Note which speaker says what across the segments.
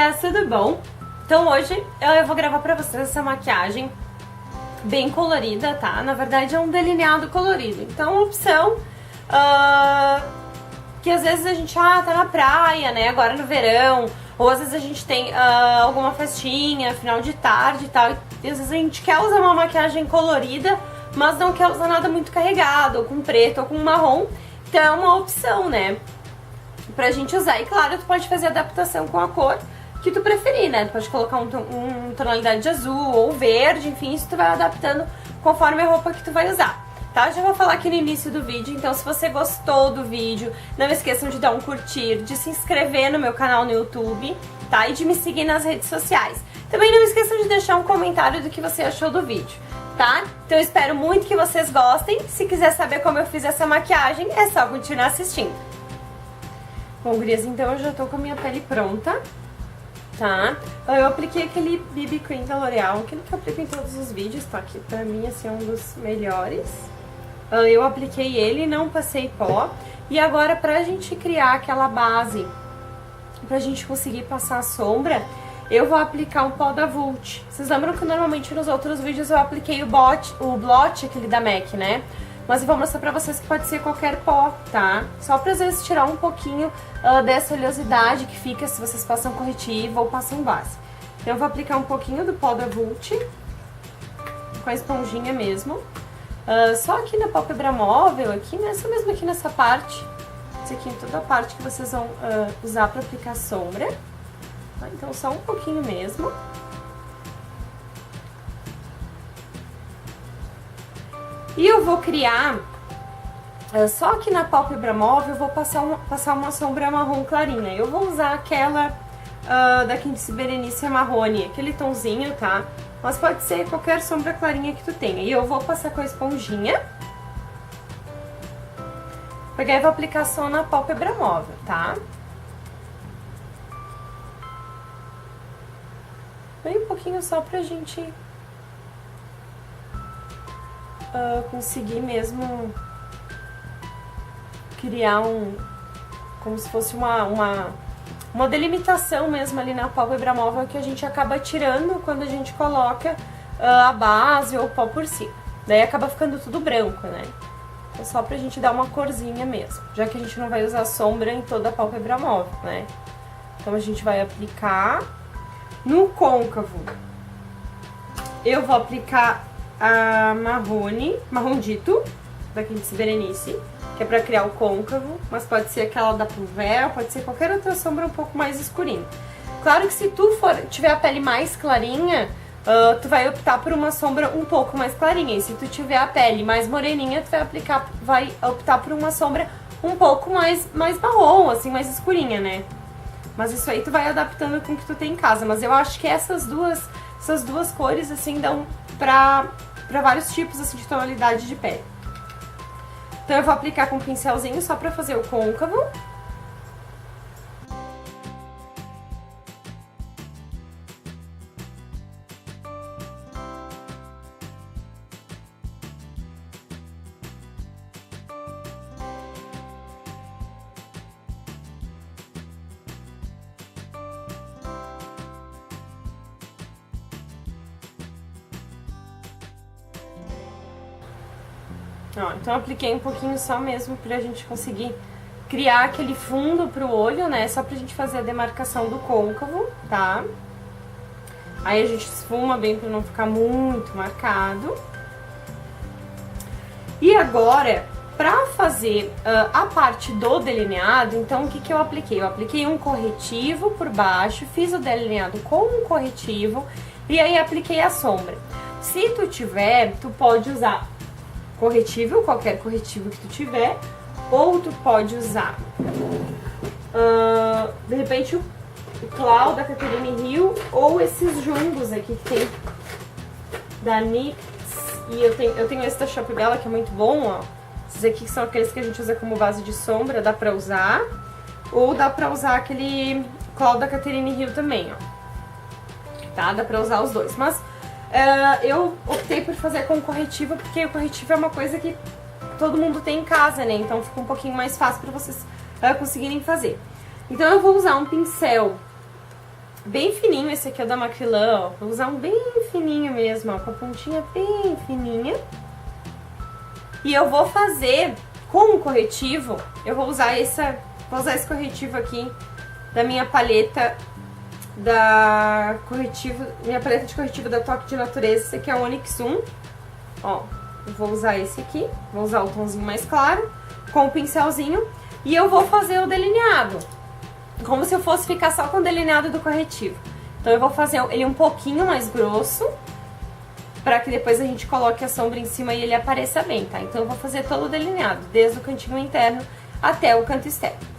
Speaker 1: meninas, tudo bom? Então hoje eu vou gravar pra vocês essa maquiagem bem colorida, tá? Na verdade é um delineado colorido, então uma opção que às vezes a gente tá na praia, né, agora no verão, ou às vezes a gente tem alguma festinha, final de tarde e tal, e às vezes a gente quer usar uma maquiagem colorida, mas não quer usar nada muito carregado, ou com preto, ou com marrom, então é uma opção, né, pra gente usar. E claro, tu pode fazer adaptação com a cor que tu preferir, né? Tu pode colocar um tonalidade de azul ou verde, enfim, isso tu vai adaptando conforme a roupa que tu vai usar, tá? Já vou falar aqui no início do vídeo, então se você gostou do vídeo, não esqueçam de dar um curtir, de se inscrever no meu canal no YouTube, tá? E de me seguir nas redes sociais. Também não esqueçam de deixar um comentário do que você achou do vídeo, tá? Então eu espero muito que vocês gostem. Se quiser saber como eu fiz essa maquiagem, é só continuar assistindo. Bom, gurias, então eu já tô com a minha pele pronta, tá? Eu apliquei aquele BB Cream da L'Oreal, aquele que eu aplico em todos os vídeos, tá? Que pra mim, assim, é um dos melhores. Eu apliquei ele, não passei pó. E agora, pra gente criar aquela base, pra gente conseguir passar a sombra, eu vou aplicar um pó da Vult. Vocês lembram que normalmente nos outros vídeos eu apliquei o blot, aquele da MAC, né? Mas eu vou mostrar pra vocês que pode ser qualquer pó, tá? Só pra às vezes tirar um pouquinho dessa oleosidade que fica se vocês passam corretivo ou passam base. Então eu vou aplicar um pouquinho do pó da Vult, com a esponjinha mesmo. Só aqui na pálpebra móvel, aqui, né? Só mesmo aqui nessa parte. Isso aqui em toda a parte que vocês vão usar pra aplicar sombra. Tá? Então só um pouquinho mesmo. E eu vou criar, só aqui na pálpebra móvel, eu vou passar uma sombra marrom clarinha. Eu vou usar aquela da Quincy Berenice Marrone, aquele tonzinho, tá? Mas pode ser qualquer sombra clarinha que tu tenha. E eu vou passar com a esponjinha. Pegar e vou aplicar só na pálpebra móvel, tá? Bem um pouquinho só pra gente conseguir mesmo criar como se fosse uma delimitação mesmo ali na pálpebra móvel que a gente acaba tirando quando a gente coloca a base ou o pó por cima. Daí acaba ficando tudo branco, né? É só pra gente dar uma corzinha mesmo, já que a gente não vai usar sombra em toda a pálpebra móvel, né? Então a gente vai aplicar no côncavo. Eu vou aplicar a Marrom Dito, da Quincy Berenice, que é pra criar o côncavo, mas pode ser aquela da Pulver, pode ser qualquer outra sombra um pouco mais escurinha. Claro que se tu tiver a pele mais clarinha, tu vai optar por uma sombra um pouco mais clarinha, e se tu tiver a pele mais moreninha, tu vai optar por uma sombra um pouco mais marrom, assim, mais escurinha, né? Mas isso aí tu vai adaptando com o que tu tem em casa, mas eu acho que essas duas cores, assim, dão pra vários tipos assim, de tonalidade de pele. Então eu vou aplicar com um pincelzinho só pra fazer o côncavo. Ó, então eu apliquei um pouquinho só mesmo pra gente conseguir criar aquele fundo pro olho, né? Só pra gente fazer a demarcação do côncavo, tá? Aí a gente esfuma bem pra não ficar muito marcado. E agora, pra fazer a parte do delineado, então o que eu apliquei? Eu apliquei um corretivo por baixo, fiz o delineado com um corretivo e aí apliquei a sombra. Se tu tiver, tu pode usar corretivo, qualquer corretivo que tu tiver, ou tu pode usar de repente o Cloud da Catherine Hill, ou esses jumbos aqui que tem da NYX, e eu tenho esse da Shop Bella que é muito bom, ó. Esses aqui são aqueles que a gente usa como base de sombra, dá pra usar, ou dá pra usar aquele Cloud da Catherine Hill também, ó. Tá? Dá pra usar os dois, mas eu optei por fazer com corretivo, porque o corretivo é uma coisa que todo mundo tem em casa, né? Então fica um pouquinho mais fácil pra vocês conseguirem fazer. Então eu vou usar um pincel bem fininho, esse aqui é o da Macrylan, ó. Vou usar um bem fininho mesmo, ó, com a pontinha bem fininha. E eu vou fazer com o corretivo, eu vou usar esse corretivo aqui da minha paleta minha paleta de corretivo da Toque de Natureza. Esse aqui é o Onyx 1, ó. Eu vou usar esse aqui, vou usar o tomzinho mais claro, com o pincelzinho, e eu vou fazer o delineado, como se eu fosse ficar só com o delineado do corretivo. Então eu vou fazer ele um pouquinho mais grosso, pra que depois a gente coloque a sombra em cima e ele apareça bem, tá? Então eu vou fazer todo o delineado, desde o cantinho interno até o canto externo.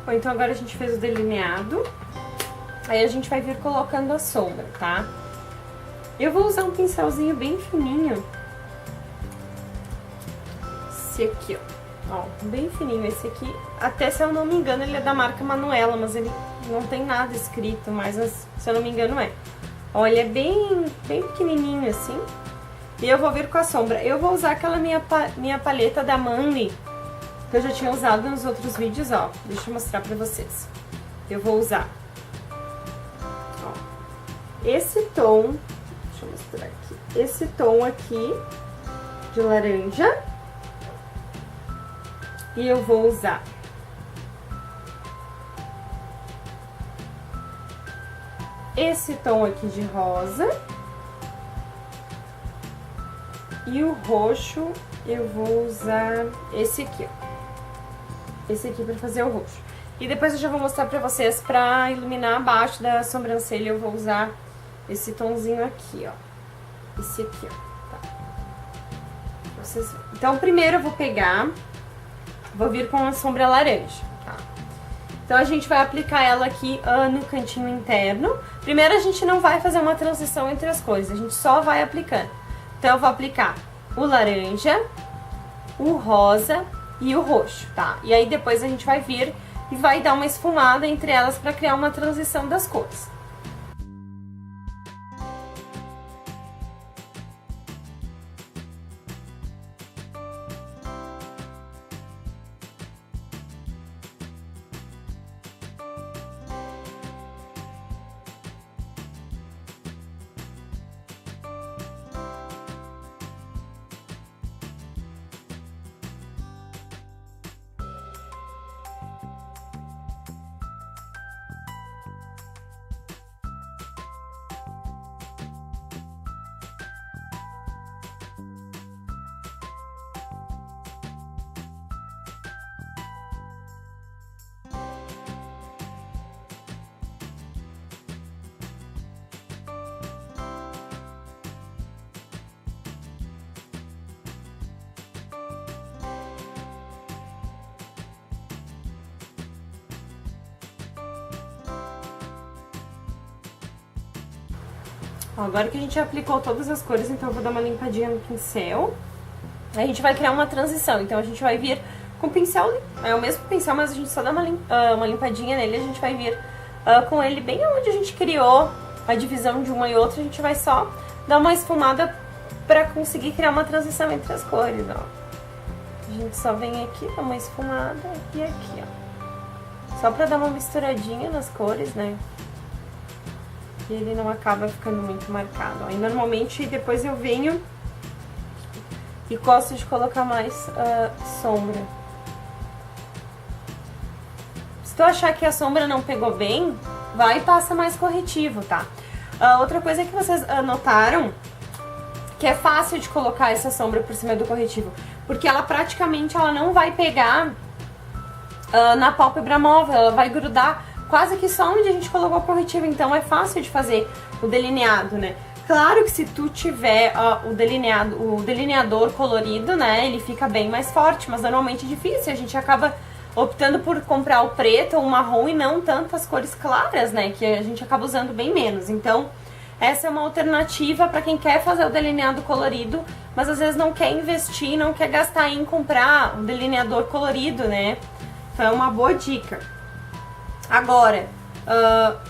Speaker 1: Bom, então agora a gente fez o delineado, aí a gente vai vir colocando a sombra, tá? Eu vou usar um pincelzinho bem fininho, esse aqui, ó, bem fininho esse aqui. Até, se eu não me engano, ele é da marca Manuela, mas ele não tem nada escrito, mas se eu não me engano é. Ó, ele é bem pequenininho assim, e eu vou vir com a sombra. Eu vou usar aquela minha paleta da Manly, que eu já tinha usado nos outros vídeos, ó. Deixa eu mostrar pra vocês. Eu vou usar, ó, esse tom, deixa eu mostrar aqui, esse tom aqui de laranja, e eu vou usar esse tom aqui de rosa, e o roxo eu vou usar esse aqui, ó. Esse aqui pra fazer o roxo. E depois eu já vou mostrar pra vocês, pra iluminar abaixo da sobrancelha, eu vou usar esse tomzinho aqui, ó. Esse aqui, ó. Tá. Vocês... Então, primeiro eu vou pegar, vou vir com a sombra laranja, tá? Então, a gente vai aplicar ela aqui no cantinho interno. Primeiro, a gente não vai fazer uma transição entre as cores, a gente só vai aplicando. Então, eu vou aplicar o laranja, o rosa e o roxo, tá? E aí depois a gente vai vir e vai dar uma esfumada entre elas pra criar uma transição das cores. Ó, agora que a gente aplicou todas as cores, então eu vou dar uma limpadinha no pincel. A gente vai criar uma transição, então a gente vai vir com o pincel, é o mesmo pincel, mas a gente só dá uma limpadinha nele. A gente vai vir com ele bem onde a gente criou a divisão de uma e outra. A gente vai só dar uma esfumada pra conseguir criar uma transição entre as cores, ó. A gente só vem aqui, dá uma esfumada e aqui, ó. Só pra dar uma misturadinha nas cores, né? E ele não acaba ficando muito marcado, ó. E normalmente depois eu venho e gosto de colocar mais sombra. Se tu achar que a sombra não pegou bem, vai e passa mais corretivo, tá? Outra coisa que vocês notaram, que é fácil de colocar essa sombra por cima do corretivo, porque ela praticamente não vai pegar na pálpebra móvel, ela vai grudar quase que só onde a gente colocou o corretivo, então é fácil de fazer o delineado, né? Claro que se tu tiver o delineador colorido, né, ele fica bem mais forte, mas normalmente é difícil, a gente acaba optando por comprar o preto ou o marrom e não tantas cores claras, né, que a gente acaba usando bem menos. Então, essa é uma alternativa para quem quer fazer o delineado colorido, mas às vezes não quer investir, não quer gastar em comprar um delineador colorido, né? Então é uma boa dica. Agora,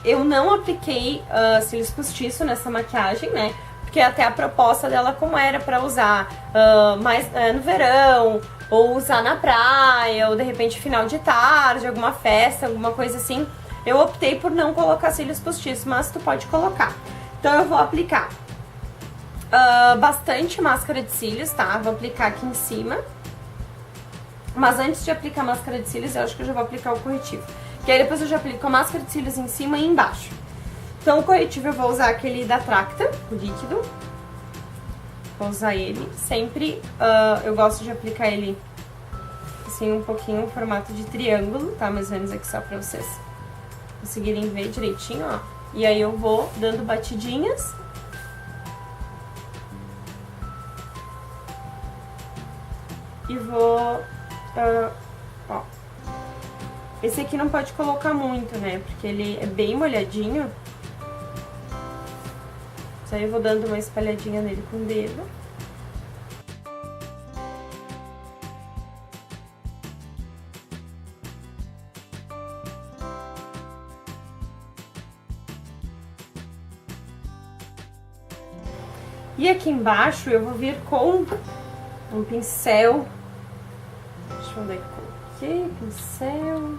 Speaker 1: eu não apliquei cílios postiço nessa maquiagem, né? Porque até a proposta dela como era pra usar mais no verão, ou usar na praia, ou de repente final de tarde, alguma festa, alguma coisa assim. Eu optei por não colocar cílios postiços, mas tu pode colocar. Então eu vou aplicar bastante máscara de cílios, tá? Vou aplicar aqui em cima. Mas antes de aplicar a máscara de cílios, eu acho que eu já vou aplicar o corretivo. Que aí depois eu já aplico a máscara de cílios em cima e embaixo. Então o corretivo eu vou usar aquele da Tracta, o líquido. Vou usar ele. Sempre eu gosto de aplicar ele assim um pouquinho em formato de triângulo, tá? Mais ou menos aqui só pra vocês conseguirem ver direitinho, ó. E aí eu vou dando batidinhas. E vou... ó. Esse aqui não pode colocar muito, né? Porque ele é bem molhadinho. Isso aí eu vou dando uma espalhadinha nele com o dedo. E aqui embaixo eu vou vir com um pincel. Deixa eu ver onde é que eu coloquei. Pincel.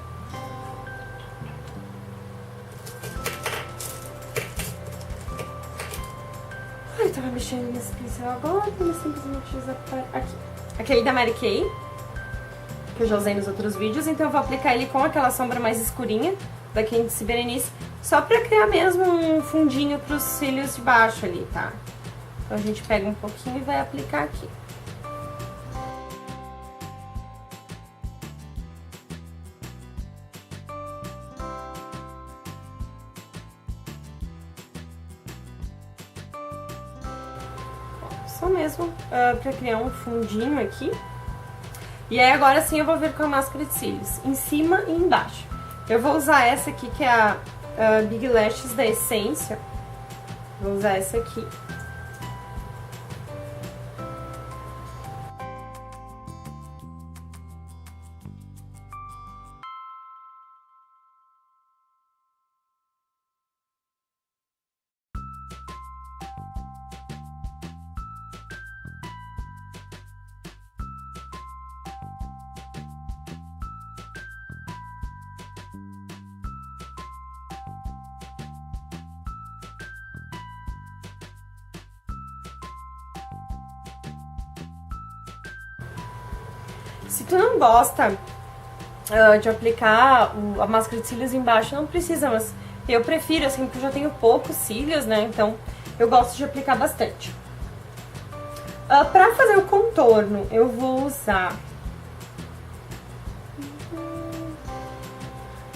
Speaker 1: Ai, eu tava mexendo nesse pincel agora, mas simplesmente desapareceu. Aqui. Aquele da Mary Kay, que eu já usei nos outros vídeos. Então eu vou aplicar ele com aquela sombra mais escurinha da Candice Berenice, só pra criar mesmo um fundinho pros cílios de baixo ali, tá? Então a gente pega um pouquinho e vai aplicar aqui. Só mesmo pra criar um fundinho aqui. E aí agora sim eu vou vir com a máscara de cílios, em cima e embaixo. Eu vou usar essa aqui, que é a Big Lashes da Essência. Vou usar essa aqui. Se tu não gosta de aplicar a máscara de cílios embaixo, não precisa, mas eu prefiro, assim, porque eu já tenho poucos cílios, né? Então eu gosto de aplicar bastante. Pra fazer o contorno, eu vou usar...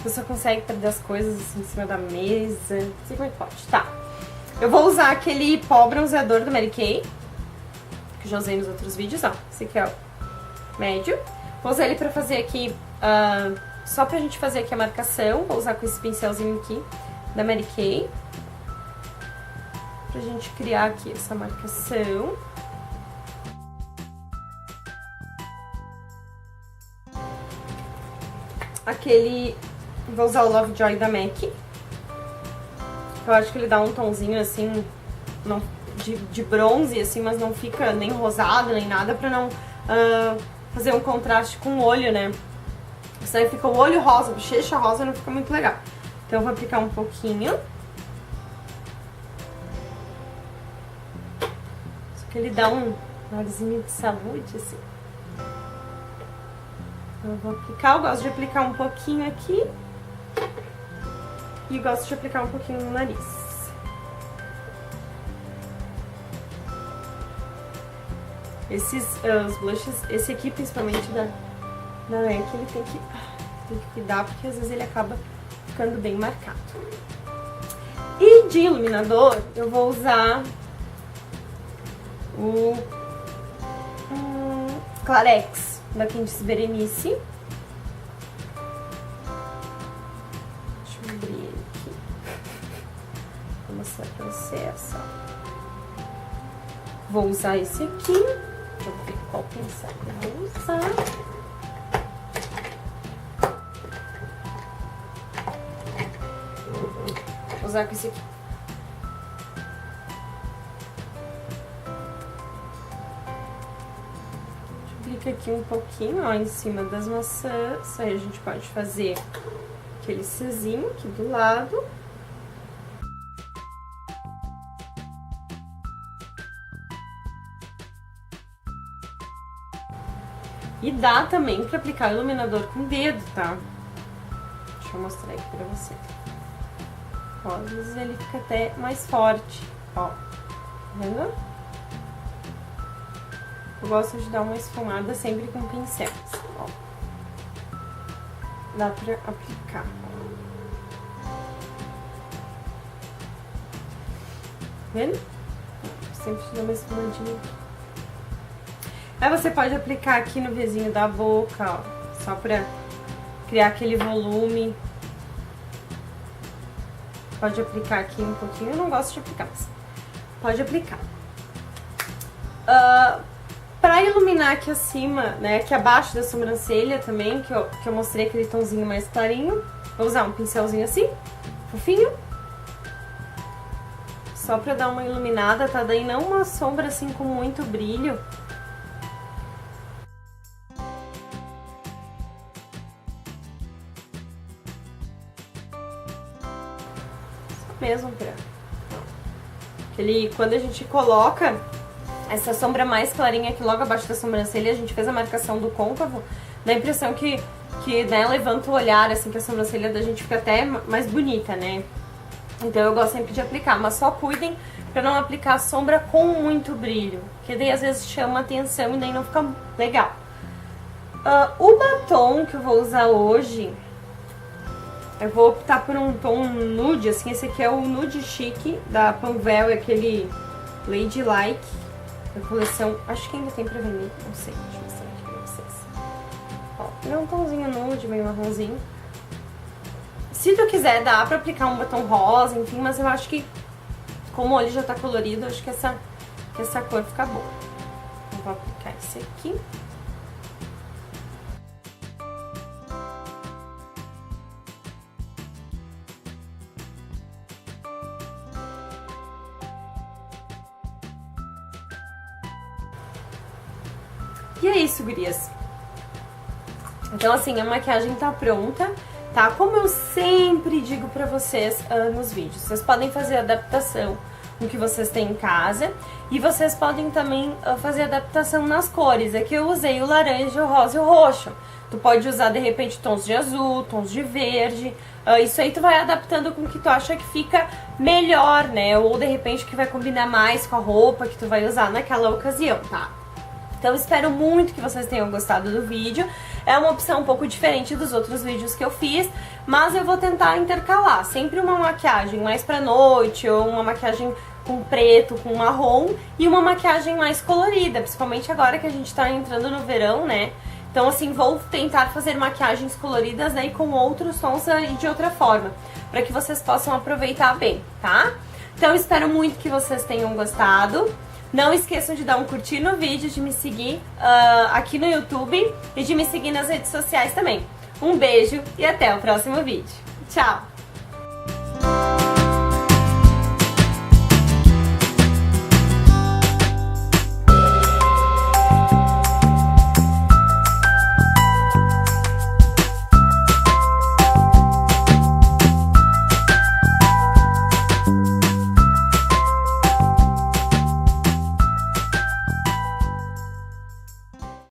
Speaker 1: Você consegue perder as coisas assim em cima da mesa, não sei como é que pode. Tá. Eu vou usar aquele pó bronzeador do Mary Kay, que eu já usei nos outros vídeos, ó. Esse aqui é o médio. Vou usar ele pra fazer aqui, só pra gente fazer aqui a marcação. Vou usar com esse pincelzinho aqui da Mary Kay, pra gente criar aqui essa marcação. Aquele... Vou usar o Lovejoy da MAC. Eu acho que ele dá um tonzinho assim, de bronze, assim, mas não fica nem rosado, nem nada, pra não... fazer um contraste com o olho, né? Isso aí fica o olho rosa, bochecha rosa, não fica muito legal. Então eu vou aplicar um pouquinho. Só que ele dá um arzinho de saúde, assim. Então eu vou aplicar, eu gosto de aplicar um pouquinho aqui. E gosto de aplicar um pouquinho no nariz. Esses os blushes, esse aqui principalmente da MAC, ele tem que cuidar, porque às vezes ele acaba ficando bem marcado. E de iluminador, eu vou usar o Clarex da Candice Berenice. Deixa eu abrir ele aqui. Vou mostrar pra vocês, ó. Vou usar esse aqui. Deixa eu ver qual pincel que eu vou usar. Vou usar com esse aqui. Aplica aqui um pouquinho, ó, em cima das maçãs. Aí a gente pode fazer aquele Czinho aqui do lado. E dá também pra aplicar o iluminador com o dedo, tá? Deixa eu mostrar aqui pra você. Ó, às vezes ele fica até mais forte, ó. Tá vendo? Eu gosto de dar uma esfumada sempre com pincéis, ó. Dá pra aplicar. Vendo? Sempre dá uma esfumadinha aqui. Aí você pode aplicar aqui no vizinho da boca, ó, só pra criar aquele volume. Pode aplicar aqui um pouquinho, eu não gosto de aplicar, mas pode aplicar. Pra iluminar aqui acima, né, aqui abaixo da sobrancelha também, que eu mostrei aquele tomzinho mais clarinho, vou usar um pincelzinho assim, fofinho. Só pra dar uma iluminada, tá? Daí não uma sombra assim com muito brilho. Mesmo pra quando a gente coloca essa sombra mais clarinha aqui logo abaixo da sobrancelha, a gente fez a marcação do côncavo, dá a impressão que né, levanta o olhar, assim, que a sobrancelha da gente fica até mais bonita, né? Então eu gosto sempre de aplicar, mas só cuidem pra não aplicar a sombra com muito brilho, que daí às vezes chama atenção e daí não fica legal. O batom que eu vou usar hoje, eu vou optar por um tom nude, assim, esse aqui é o Nude Chic da Panvel, é aquele Ladylike, da coleção, acho que ainda tem pra vender, não sei, deixa eu mostrar aqui pra vocês. Ó, ele é um tomzinho nude, meio marronzinho. Se tu quiser, dá pra aplicar um batom rosa, enfim, mas eu acho que, como o olho já tá colorido, eu acho que essa cor fica boa. Eu vou aplicar esse aqui. E é isso, gurias. Então, assim, a maquiagem tá pronta, tá? Como eu sempre digo pra vocês nos vídeos, vocês podem fazer adaptação no que vocês têm em casa e vocês podem também fazer adaptação nas cores. Aqui eu usei o laranja, o rosa e o roxo. Tu pode usar, de repente, tons de azul, tons de verde. Isso aí tu vai adaptando com o que tu acha que fica melhor, né? Ou, de repente, que vai combinar mais com a roupa que tu vai usar naquela ocasião, tá? Então, espero muito que vocês tenham gostado do vídeo. É uma opção um pouco diferente dos outros vídeos que eu fiz, mas eu vou tentar intercalar. Sempre uma maquiagem mais pra noite, ou uma maquiagem com preto, com marrom, e uma maquiagem mais colorida, principalmente agora que a gente tá entrando no verão, né? Então, assim, vou tentar fazer maquiagens coloridas aí com outros tons e de outra forma, pra que vocês possam aproveitar bem, tá? Então, espero muito que vocês tenham gostado. Não esqueçam de dar um curtir no vídeo, de me seguir aqui no YouTube e de me seguir nas redes sociais também. Um beijo e até o próximo vídeo. Tchau!